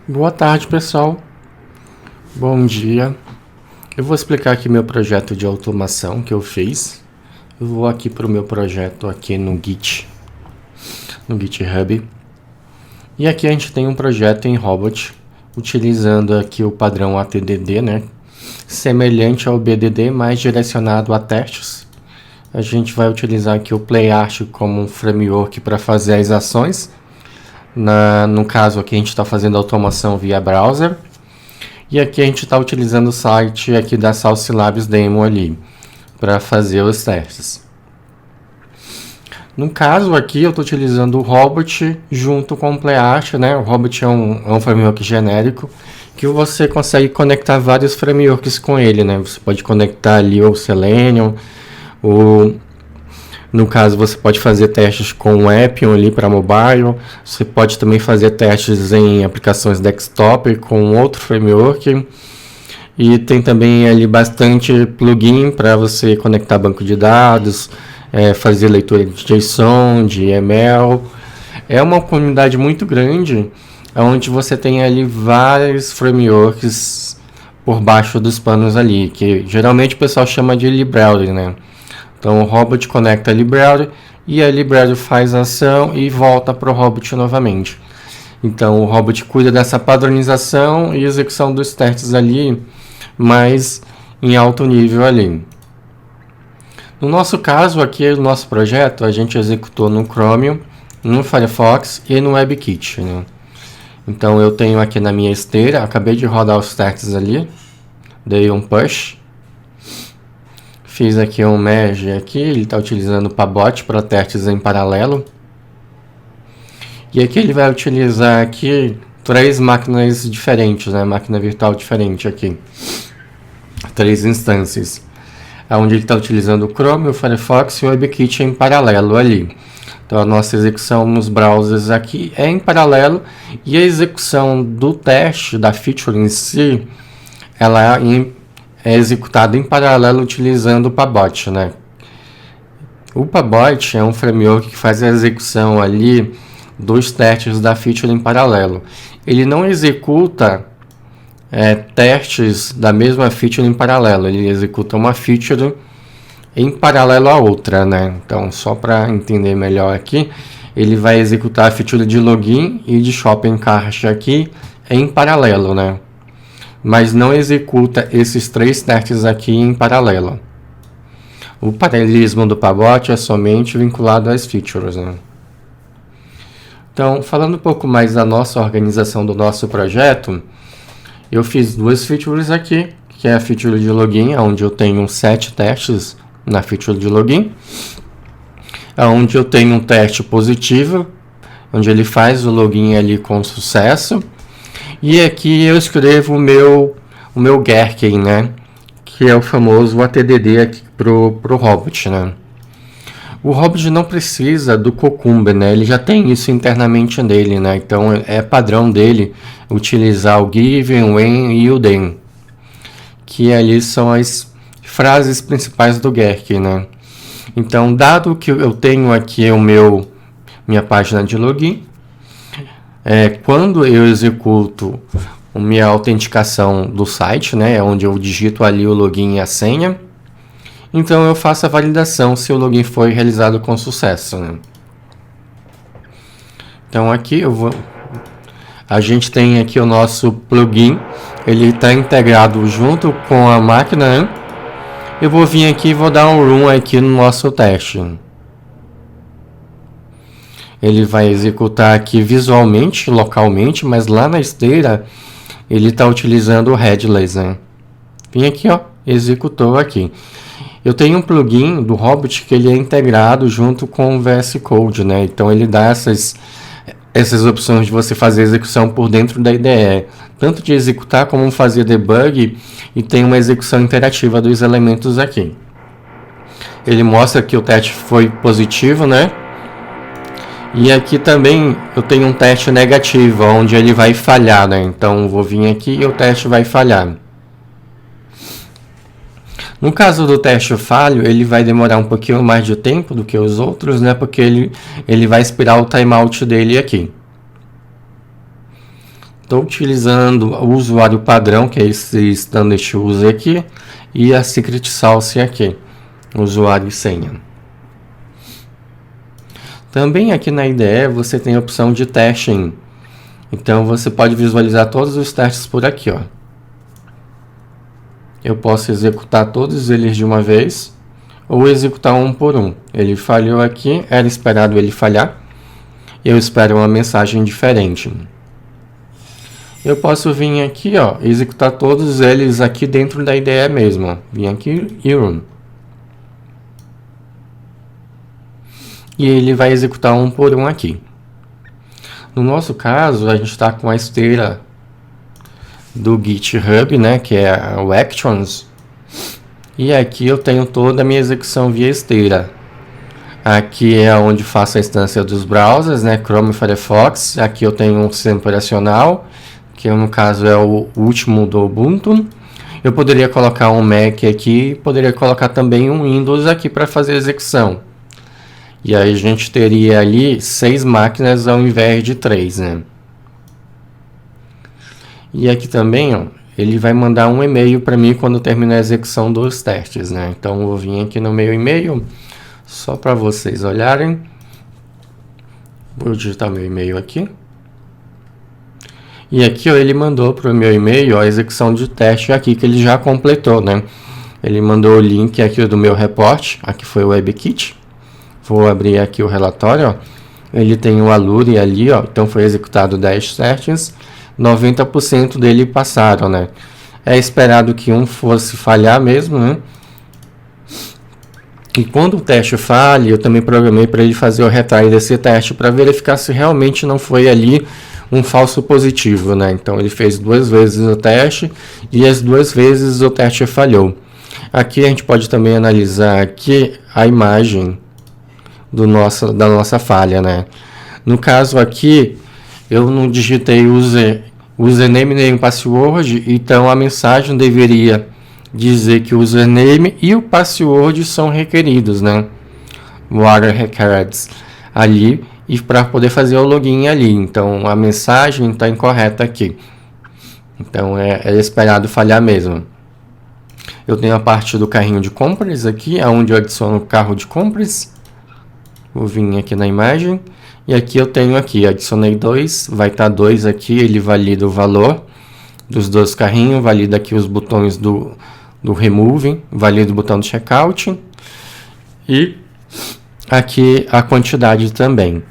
Boa tarde, pessoal. Bom dia. Eu vou explicar aqui meu projeto de automação que eu fiz. Eu vou aqui para o meu projeto aqui no GitHub. E aqui a gente tem um projeto em Robot, utilizando aqui o padrão ATDD, né? Semelhante ao BDD, mas direcionado a testes. A gente vai utilizar aqui o PlayArt como um framework para fazer as ações. No caso aqui a gente está fazendo automação via browser. E aqui a gente está utilizando o site aqui da Salsi Labs Demo ali, para fazer os testes. No caso aqui eu estou utilizando o Robot junto com o PlayArt, né? O Robot é um framework genérico que você consegue conectar vários frameworks com ele, né? Você pode conectar ali o Selenium, no caso você pode fazer testes com o Appium ali para mobile, você pode também fazer testes em aplicações desktop com outro framework. E tem também ali bastante plugin para você conectar banco de dados, fazer leitura de JSON, de YAML. É uma comunidade muito grande, onde você tem ali vários frameworks por baixo dos panos ali, que geralmente o pessoal chama de library, né? Então o Robot conecta a library e a library faz a ação e volta para o Robot novamente. Então o Robot cuida dessa padronização e execução dos testes ali, mas em alto nível ali. No nosso caso aqui, no nosso projeto, a gente executou no Chromium, no Firefox e no WebKit, né? Então eu tenho aqui na minha esteira, acabei de rodar os testes ali, dei um push, fiz aqui um merge aqui, ele está utilizando o Pabot para testes em paralelo. E aqui ele vai utilizar aqui 3 máquinas diferentes, né? Máquina virtual diferente aqui. 3 instâncias. Onde ele está utilizando o Chrome, o Firefox e o WebKit em paralelo ali. Então a nossa execução nos browsers aqui é em paralelo e a execução do teste, da feature em si, ela é executada em paralelo utilizando o Pabot, né? O Pabot é um framework que faz a execução ali dos testes da feature em paralelo. Ele não executa testes da mesma feature em paralelo, ele executa uma feature em paralelo à outra, né? Então, só para entender melhor aqui, ele vai executar a feature de login e de shopping cart aqui em paralelo, né? Mas não executa esses 3 testes aqui em paralelo. O paralelismo do Pabot é somente vinculado às features, né? Então, falando um pouco mais da nossa organização do nosso projeto, eu fiz 2 features aqui, que é a feature de login, onde eu tenho 7 testes na feature de login, onde eu tenho um teste positivo, onde ele faz o login ali com sucesso, e aqui eu escrevo o meu Gherkin, né, que é o famoso ATDD aqui pro Robot, né. O Robot não precisa do Cucumber, né? Ele já tem isso internamente nele, né? Então é padrão dele utilizar o given, when e o then, que ali são as frases principais do Gherkin, né? Então, dado que eu tenho aqui minha página de login, quando eu executo a minha autenticação do site, né? Onde eu digito ali o login e a senha. Então eu faço a validação se o login foi realizado com sucesso, né? Então aqui a gente tem aqui o nosso plugin, ele está integrado junto com a máquina, né? Eu vou vir aqui e vou dar um run aqui no nosso teste. Ele vai executar aqui visualmente, localmente, mas lá na esteira ele está utilizando o headless, né? Vim aqui, ó, executou aqui. Eu tenho um plugin do Robot que ele é integrado junto com o VS Code, né? Então ele dá essas opções de você fazer execução por dentro da IDE, tanto de executar como fazer debug, e tem uma execução interativa dos elementos aqui. Ele mostra que o teste foi positivo, né? E aqui também eu tenho um teste negativo, onde ele vai falhar, né? Então eu vou vir aqui e o teste vai falhar. No caso do teste falho, ele vai demorar um pouquinho mais de tempo do que os outros, né? Porque ele vai expirar o timeout dele aqui. Estou utilizando o usuário padrão, que é esse standard user aqui, e a secret sauce aqui, usuário e senha. Também aqui na IDE você tem a opção de testing. Então você pode visualizar todos os testes por aqui, ó. Eu posso executar todos eles de uma vez ou executar um por um. Ele falhou aqui, era esperado ele falhar. Eu espero uma mensagem diferente. Eu posso vir aqui, ó, executar todos eles aqui dentro da IDE mesmo, ó. Vim aqui e run. E ele vai executar um por um aqui. No nosso caso, a gente está com a esteira do GitHub, né, que é o Actions. E aqui eu tenho toda a minha execução via esteira. Aqui é onde faço a instância dos browsers, né, Chrome e Firefox. Aqui eu tenho um sistema operacional, que no caso é o último do Ubuntu. Eu poderia colocar um Mac aqui, poderia colocar também um Windows aqui para fazer a execução. E aí a gente teria ali 6 máquinas ao invés de 3, né? E aqui também, ó, ele vai mandar um e-mail para mim quando terminar a execução dos testes, né? Então eu vou vir aqui no meu e-mail, só para vocês olharem. Vou digitar meu e-mail aqui. E aqui, ó, ele mandou para o meu e-mail, ó, a execução de teste aqui que ele já completou, né? Ele mandou o link aqui do meu report, aqui foi o WebKit. Vou abrir aqui o relatório, ó. Ele tem o Allure ali, ó, então foi executado 10 testes, 90% dele passaram, né? É esperado que um fosse falhar mesmo, né? E quando o teste falha, eu também programei para ele fazer o retry desse teste para verificar se realmente não foi ali um falso positivo, né? Então ele fez 2 vezes o teste e as 2 vezes o teste falhou. Aqui a gente pode também analisar aqui a imagem da nossa falha, né? No caso aqui, eu não digitei username nem password, então a mensagem deveria dizer que o username e o password são requeridos, né? Were required ali, e para poder fazer o login ali. Então a mensagem está incorreta aqui. Então é esperado falhar mesmo. Eu tenho a parte do carrinho de compras aqui, onde eu adiciono o carro de compras. Vou vir aqui na imagem. E aqui eu tenho aqui, adicionei 2, vai estar 2 aqui, ele valida o valor dos 2 carrinhos, valida aqui os botões do remove, valida o botão do checkout. E aqui a quantidade também.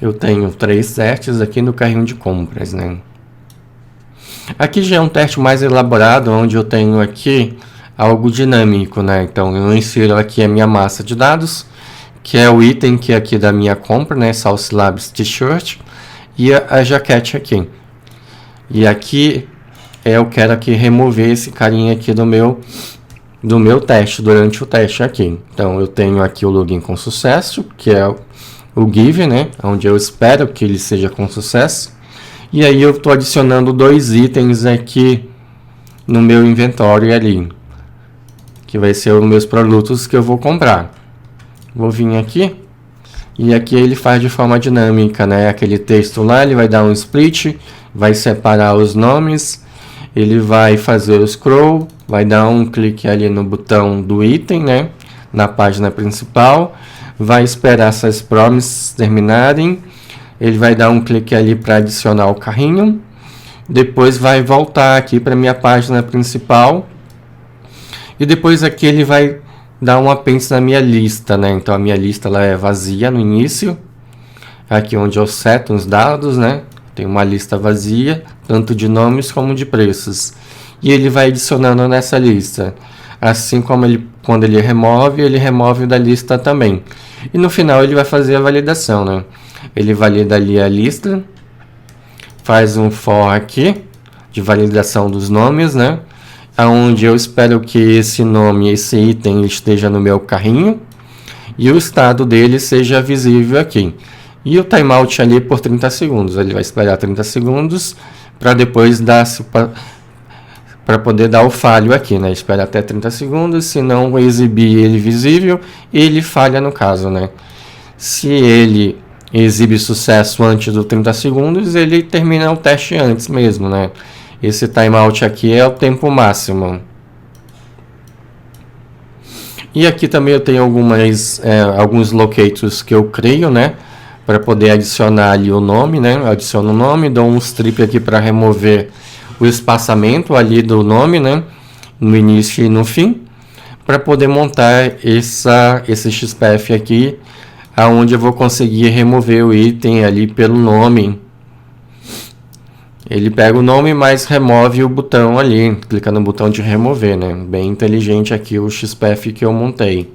Eu tenho 3 testes aqui no carrinho de compras, né? Aqui já é um teste mais elaborado, onde eu tenho aqui algo dinâmico, né? Então eu insiro aqui a minha massa de dados, que é o item que é aqui da minha compra, né? Sauce Labs T-shirt, e a jaquete aqui. E aqui eu quero aqui remover esse carinha aqui do meu teste, durante o teste aqui. Então eu tenho aqui o login com sucesso, que é o give, né? Onde eu espero que ele seja com sucesso. E aí eu estou adicionando 2 itens aqui no meu inventório ali, que vai ser os meus produtos que eu vou comprar. Vou vir aqui, e aqui ele faz de forma dinâmica, né? Aquele texto lá, ele vai dar um split, vai separar os nomes, ele vai fazer o scroll, vai dar um clique ali no botão do item, né? Na página principal, vai esperar essas promises terminarem, ele vai dar um clique ali para adicionar o carrinho, depois vai voltar aqui para minha página principal, e depois aqui ele vai dar um apêndice na minha lista, né? Então a minha lista ela é vazia no início, aqui onde eu seto os dados, né? Tem uma lista vazia, tanto de nomes como de preços, e ele vai adicionando nessa lista, assim como quando ele remove da lista também. E no final ele vai fazer a validação, né? Ele valida ali a lista, faz um for aqui de validação dos nomes, né? Onde eu espero que esse nome, esse item esteja no meu carrinho e o estado dele seja visível aqui. E o timeout ali por 30 segundos. Ele vai esperar 30 segundos para depois para poder dar o falho aqui, né? Espera até 30 segundos, se não exibir ele visível, ele falha no caso, né? Se ele exibe sucesso antes do 30 segundos, ele termina o teste antes mesmo, né? Esse timeout aqui é o tempo máximo. E aqui também eu tenho alguns locators que eu crio, né? Para poder adicionar ali o nome, né? Adiciono o nome, dou um strip aqui para remover o espaçamento ali do nome, né? No início e no fim, para poder montar esse XPF aqui, aonde eu vou conseguir remover o item ali pelo nome. Ele pega o nome, mas remove o botão ali, clica no botão de remover, né? Bem inteligente aqui o XPF que eu montei.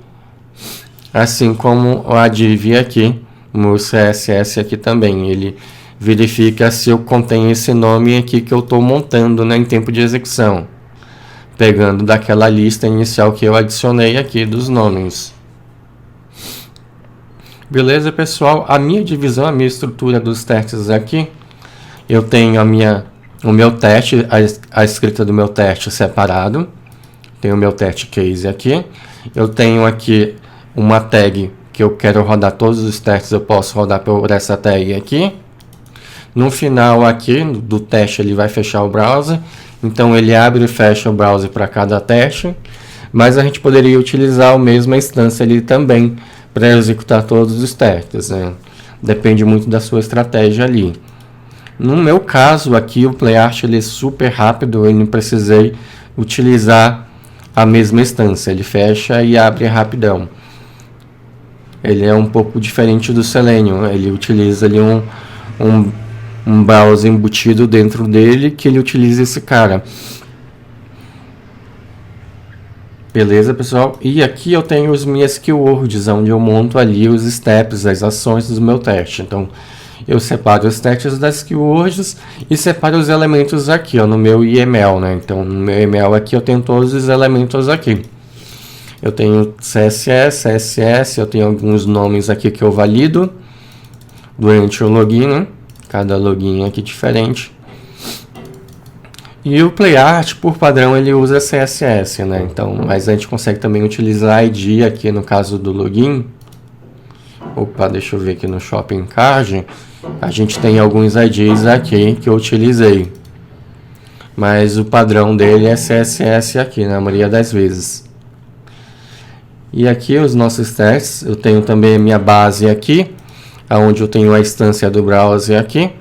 Assim como a div aqui, o meu CSS aqui também, ele verifica se eu contenho esse nome aqui que eu estou montando, né, em tempo de execução, pegando daquela lista inicial que eu adicionei aqui dos nomes. Beleza, pessoal? A minha divisão, a minha estrutura dos testes aqui, eu tenho o meu teste, a escrita do meu teste separado. Tenho o meu teste case aqui. Eu tenho aqui uma tag que eu quero rodar todos os testes, eu posso rodar por essa tag aqui. No final aqui do teste ele vai fechar o browser. Então ele abre e fecha o browser para cada teste. Mas a gente poderia utilizar a mesma instância ali também para executar todos os testes, né? Depende muito da sua estratégia ali. No meu caso aqui, o PlayArt ele é super rápido, eu não precisei utilizar a mesma instância, ele fecha e abre rapidão. Ele é um pouco diferente do Selenium, ele utiliza ali um browser embutido dentro dele que ele utiliza esse cara. Beleza, pessoal? E aqui eu tenho as minhas keywords, onde eu monto ali os steps, as ações do meu teste. Então, eu separo os testes das keywords e separo os elementos aqui, ó, no meu YAML, né? Então, no meu YAML aqui eu tenho todos os elementos aqui. Eu tenho CSS, CSS, eu tenho alguns nomes aqui que eu valido durante o login, né? Cada login aqui diferente. E o PlayArt, por padrão, ele usa CSS, né? Então, mas a gente consegue também utilizar ID aqui no caso do login. Opa, deixa eu ver aqui no Shopping Card. A gente tem alguns IDs aqui que eu utilizei. Mas o padrão dele é CSS aqui, na maioria das vezes. E aqui os nossos testes, eu tenho também a minha base aqui, onde eu tenho a instância do browser aqui.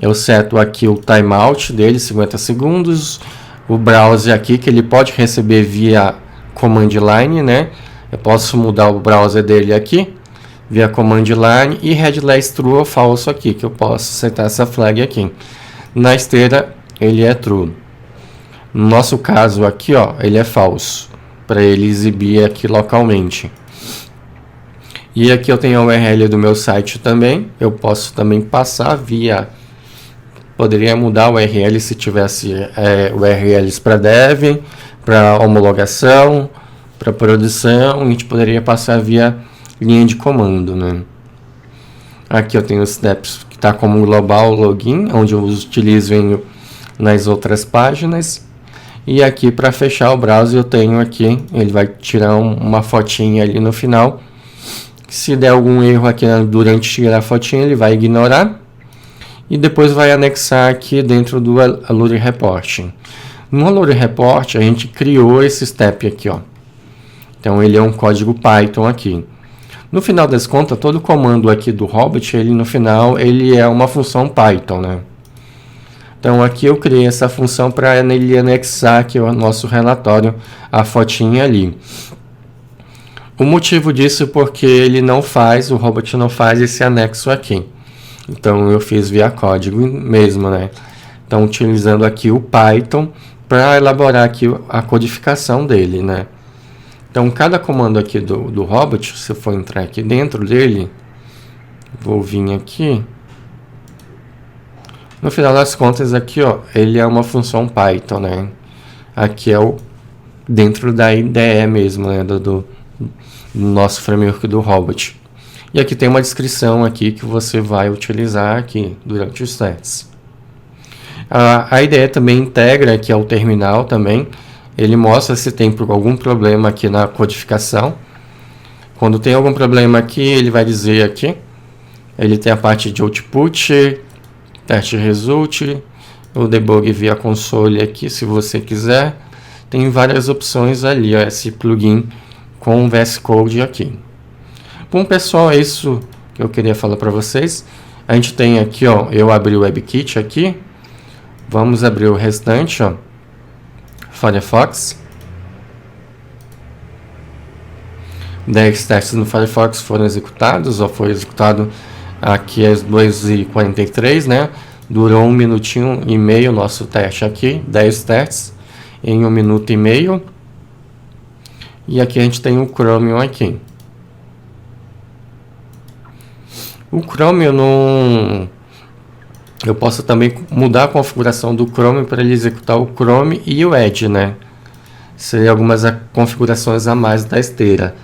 Eu seto aqui o timeout dele, 50 segundos. O browser aqui, que ele pode receber via command line, né? Eu posso mudar o browser dele aqui via command line e headless true ou falso aqui, que eu posso setar essa flag aqui. Na esteira, ele é true. No nosso caso aqui, ó, ele é falso, para ele exibir aqui localmente. E aqui eu tenho a URL do meu site também. Eu posso também passar via... Poderia mudar o URL se tivesse URLs para dev, para homologação, para produção. A gente poderia passar via linha de comando, né? Aqui eu tenho os steps que está como global login, onde eu os utilizo nas outras páginas. E aqui para fechar o browser eu tenho aqui, ele vai tirar uma fotinha ali no final. Se der algum erro aqui durante tirar a fotinha, ele vai ignorar. E depois vai anexar aqui dentro do Allure Report. No Allure Report a gente criou esse step aqui, ó. Então ele é um código Python aqui. No final das contas, todo comando aqui do Robot, ele no final, ele é uma função Python, né? Então aqui eu criei essa função para ele anexar aqui o nosso relatório, a fotinha ali. O motivo disso é porque ele não faz, o Robot não faz esse anexo aqui. Então eu fiz via código mesmo, né? Então utilizando aqui o Python para elaborar aqui a codificação dele, né? Então cada comando aqui do Robot, se eu for entrar aqui dentro dele, vou vir aqui. No final das contas aqui, ó, ele é uma função Python, né? Aqui é o dentro da IDE mesmo, né? Do nosso framework do Robot. E aqui tem uma descrição aqui que você vai utilizar aqui durante os testes. A IDE também integra aqui ao terminal também. Ele mostra se tem algum problema aqui na codificação. Quando tem algum problema aqui, ele vai dizer aqui Ele tem a parte de output, teste result, o debug via console aqui, se você quiser. Tem várias opções ali, ó, esse plugin com o VS Code aqui. Bom, pessoal, é isso que eu queria falar para vocês. A gente tem aqui, ó, eu abri o WebKit aqui. Vamos abrir o restante, ó, Firefox. 10 testes no Firefox foram executados, ó, foi executado aqui às 2h43, né? Durou 1 minutinho e meio o nosso teste aqui, 10 testes em 1 minuto e meio. E aqui a gente tem o Chromium aqui. O Chromium eu posso também mudar a configuração do Chromium para ele executar o Chrome e o Edge, né? Seria algumas configurações a mais da esteira.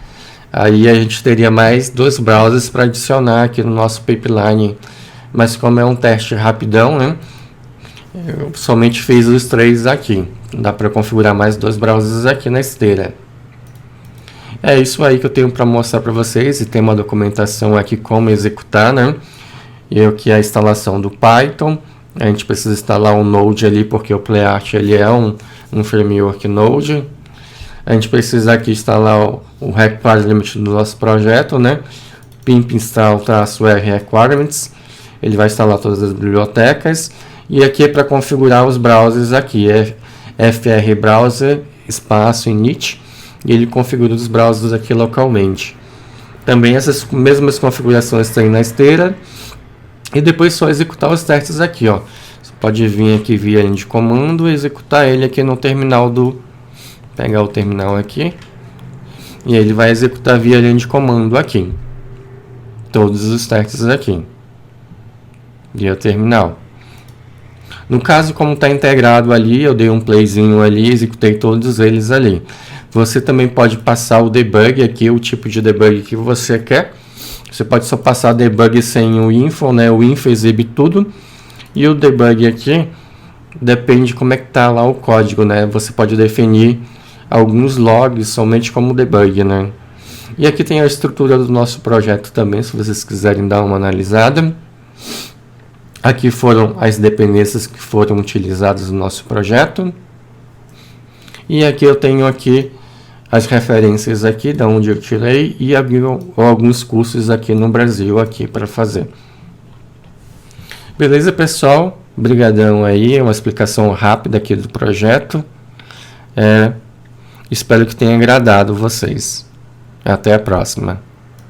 Aí a gente teria mais 2 browsers para adicionar aqui no nosso pipeline. Mas como é um teste rapidão, né? Eu somente fiz os 3 aqui. Dá para configurar mais 2 browsers aqui na esteira. É isso aí que eu tenho para mostrar para vocês. E tem uma documentação aqui como executar, né? E aqui a instalação do Python. A gente precisa instalar um Node ali, porque o PlayArt ele é um framework Node. A gente precisa aqui instalar o requirement do nosso projeto, né? Pimp install-r requirements. Ele vai instalar todas as bibliotecas. E aqui é para configurar os browsers aqui. É fr browser espaço init. E ele configura os browsers aqui localmente. Também essas mesmas configurações tem na esteira. E depois só executar os testes aqui, ó. Você pode vir aqui via linha de comando e executar ele aqui no terminal do... Pegar o terminal aqui. E ele vai executar via linha de comando aqui. Todos os testes aqui. Via terminal. No caso, como está integrado ali, eu dei um playzinho ali, executei todos eles ali. Você também pode passar o debug aqui, o tipo de debug que você quer. Você pode só passar debug sem o info, né? O info exibe tudo. E o debug aqui depende de como é que está lá o código, né? Você pode definir alguns logs somente como debug, né? E aqui tem a estrutura do nosso projeto também, se vocês quiserem dar uma analisada. Aqui foram as dependências que foram utilizadas no nosso projeto. E aqui eu tenho aqui as referências aqui, da onde eu tirei, e alguns cursos aqui no Brasil aqui para fazer. Beleza, pessoal? Obrigadão aí, uma explicação rápida aqui do projeto. Espero que tenha agradado vocês. Até a próxima.